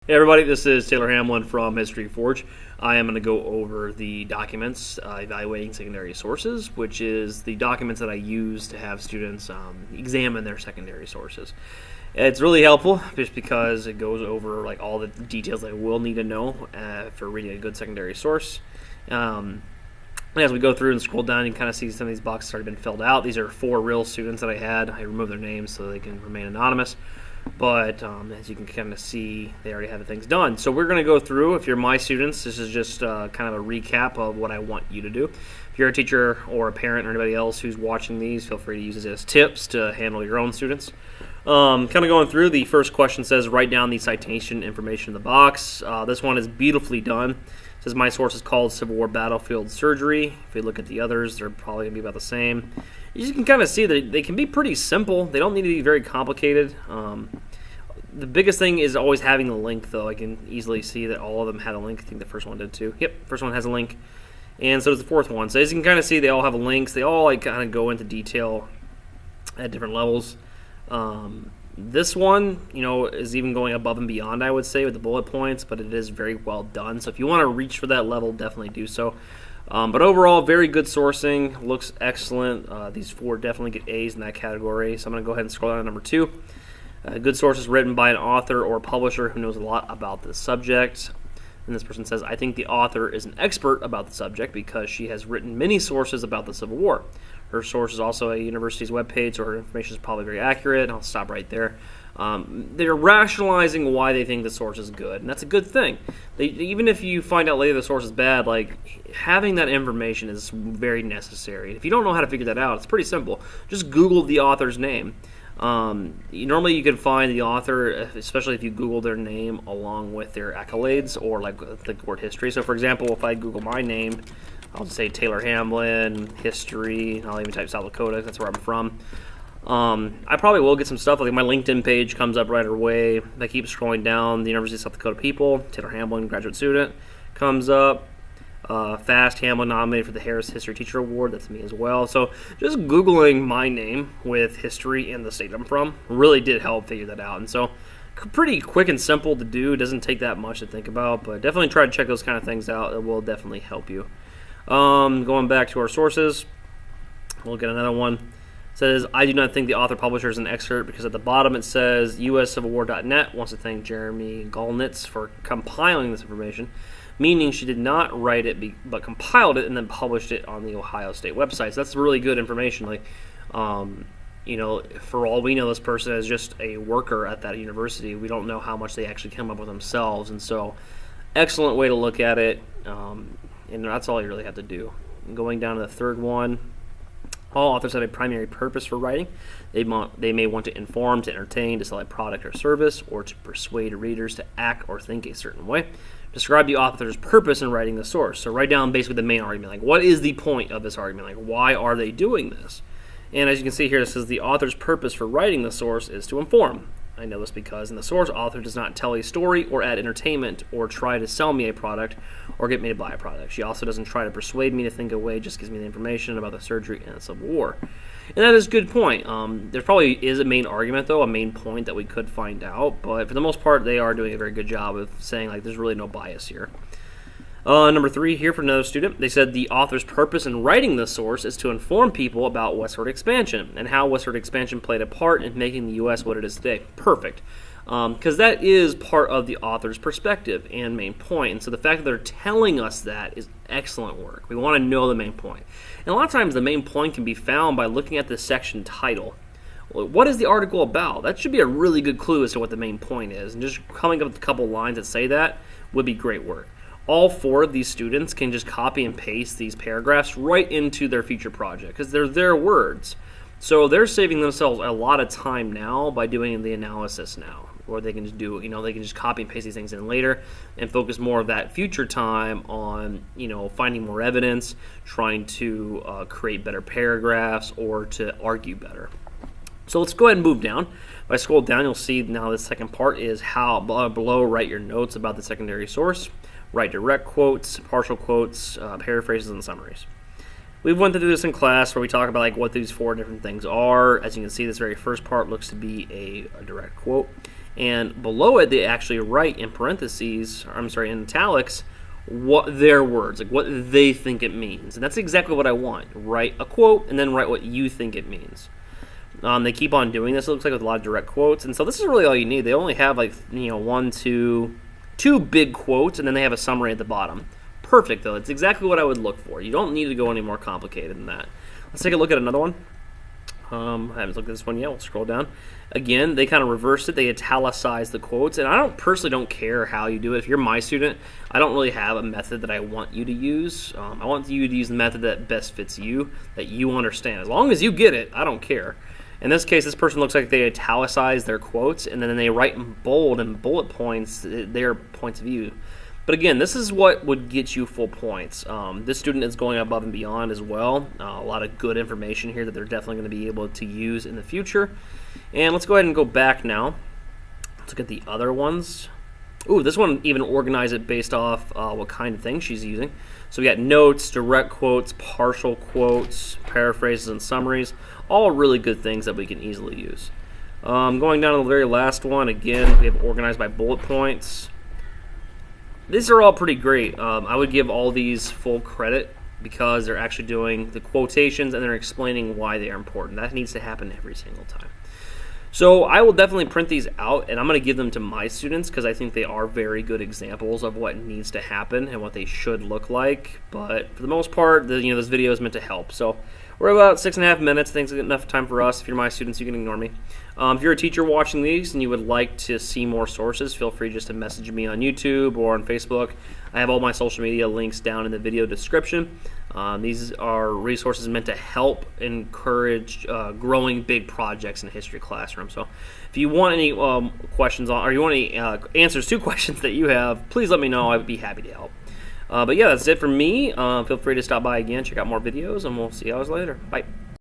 Hey everybody, this is Taylor Hamlin from History Forge. I am going to go over the documents evaluating secondary sources, which is the documents that I use to have students examine their secondary sources. It's really helpful just because it goes over like all the details that I will need to know for reading a good secondary source. As we go through and scroll down, you can kind of see some of these boxes have already been filled out. These are 4 real students that I had. I removed their names so they can remain anonymous. But as you can kind of see, they already have things done. So we're going to go through, if you're my students, this is just kind of a recap of what I want you to do. If you're a teacher or a parent or anybody else who's watching these, feel free to use it as tips to handle your own students. Kind of going through, the first question says, write down the citation information in the box. This one is beautifully done. It says, my source is called Civil War Battlefield Surgery. If you look at the others, they're probably going to be about the same. You can kind of see that they can be pretty simple. They don't need to be very complicated. The biggest thing is always having the link, though. I can easily see that all of them had a link. I think the first one did too. Yep, first one has a link. And so does the fourth one. So as you can kind of see, they all have links. They all kind of go into detail at different levels. This one, is even going above and beyond, I would say, with the bullet points, but it is very well done. So if you want to reach for that level, definitely do so. But overall, very good sourcing. Looks excellent. These 4 definitely get A's in that category. So I'm going to go ahead and scroll down to number 2. Good sources written by an author or publisher who knows a lot about the subject. And this person says, I think the author is an expert about the subject because she has written many sources about the Civil War. Her source is also a university's webpage, so her information is probably very accurate. I'll stop right there. They're rationalizing why they think the source is good, and that's a good thing. Even if you find out later the source is bad, having that information is very necessary. If you don't know how to figure that out, it's pretty simple. Just Google the author's name. Normally you can find the author, especially if you Google their name along with their accolades or the word history. So for example, if I Google my name, I'll just say Taylor Hamlin, history, I'll even type South Dakota, that's where I'm from. I probably will get some stuff, like my LinkedIn page comes up right away. If I keep scrolling down, the University of South Dakota people, Taylor Hamlin, graduate student, comes up. Fast Hamlin nominated for the Harris History Teacher Award. That's me as well. So just Googling my name with history and the state I'm from really did help figure that out. And so pretty quick and simple to do. It doesn't take that much to think about, but definitely try to check those kind of things out. It will definitely help you. Going back to our sources, we'll get another one. It says, I do not think the author publisher is an expert because at the bottom it says USCivilWar.net wants to thank Jeremy Golnitz for compiling this information, meaning she did not write it but compiled it and then published it on the Ohio State website. So that's really good information. For all we know, this person is just a worker at that university. We don't know how much they actually come up with themselves. And so excellent way to look at it. And that's all you really have to do. Going down to the third one, all authors have a primary purpose for writing. They may want to inform, to entertain, to sell a product or service, or to persuade readers to act or think a certain way. Describe the author's purpose in writing the source. So write down basically the main argument. What is the point of this argument? Why are they doing this? And as you can see here, it says the author's purpose for writing the source is to inform. I know this because in the source, author does not tell a story or add entertainment or try to sell me a product or get me to buy a product. She also doesn't try to persuade me to think away, just gives me the information about the surgery and the Civil War. And that is a good point. There probably is a main argument, though, a main point that we could find out. But for the most part, they are doing a very good job of saying, there's really no bias here. Number 3 here for another student. They said the author's purpose in writing the source is to inform people about westward expansion and how westward expansion played a part in making the U.S. what it is today. Perfect. Because that is part of the author's perspective and main point. And so the fact that they're telling us that is excellent work. We want to know the main point. And a lot of times the main point can be found by looking at the section title. What is the article about? That should be a really good clue as to what the main point is. And just coming up with a couple lines that say that would be great work. All 4 of these students can just copy and paste these paragraphs right into their future project because they're their words. So they're saving themselves a lot of time now by doing the analysis now. Or they can just do, they can just copy and paste these things in later and focus more of that future time on, finding more evidence, trying to create better paragraphs or to argue better. So let's go ahead and move down. If I scroll down, you'll see now the second part is how below write your notes about the secondary source. Write direct quotes, partial quotes, paraphrases, and summaries. We've went through this in class where we talk about what these 4 different things are. As you can see, this very first part looks to be a direct quote. And below it, they actually write in parentheses, in italics, what their words, like what they think it means. And that's exactly what I want. Write a quote and then write what you think it means. They keep on doing this, it looks like, with a lot of direct quotes. And so this is really all you need. They only have two big quotes, and then they have a summary at the bottom. Perfect, though. It's exactly what I would look for. You don't need to go any more complicated than that. Let's take a look at another one. I haven't looked at this one yet. We'll scroll down. Again, they kind of reversed it. They italicized the quotes, and I personally don't care how you do it. If you're my student, I don't really have a method that I want you to use. I want you to use the method that best fits you, that you understand. As long as you get it, I don't care. In this case, this person looks like they italicized their quotes, and then they write in bold and bullet points their points of view. But again, this is what would get you full points. This student is going above and beyond as well. A lot of good information here that they're definitely going to be able to use in the future. And let's go ahead and go back now. Let's look at the other ones. Ooh, this one even organized it based off what kind of thing she's using. So we got notes, direct quotes, partial quotes, paraphrases, and summaries. All really good things that we can easily use. Going down to the very last one, again, we have organized by bullet points. These are all pretty great. I would give all these full credit because they're actually doing the quotations and they're explaining why they are important. That needs to happen every single time. So I will definitely print these out, and I'm going to give them to my students because I think they are very good examples of what needs to happen and what they should look like. But for the most part, this video is meant to help. So we're about 6.5 minutes. I think it's enough time for us. If you're my students, you can ignore me. If you're a teacher watching these and you would like to see more sources, feel free just to message me on YouTube or on Facebook. I have all my social media links down in the video description. These are resources meant to help encourage growing big projects in a history classroom. So if you want any questions or you want any answers to questions that you have, please let me know. I would be happy to help. But yeah, that's it for me. Feel free to stop by again, check out more videos, and we'll see you guys later. Bye.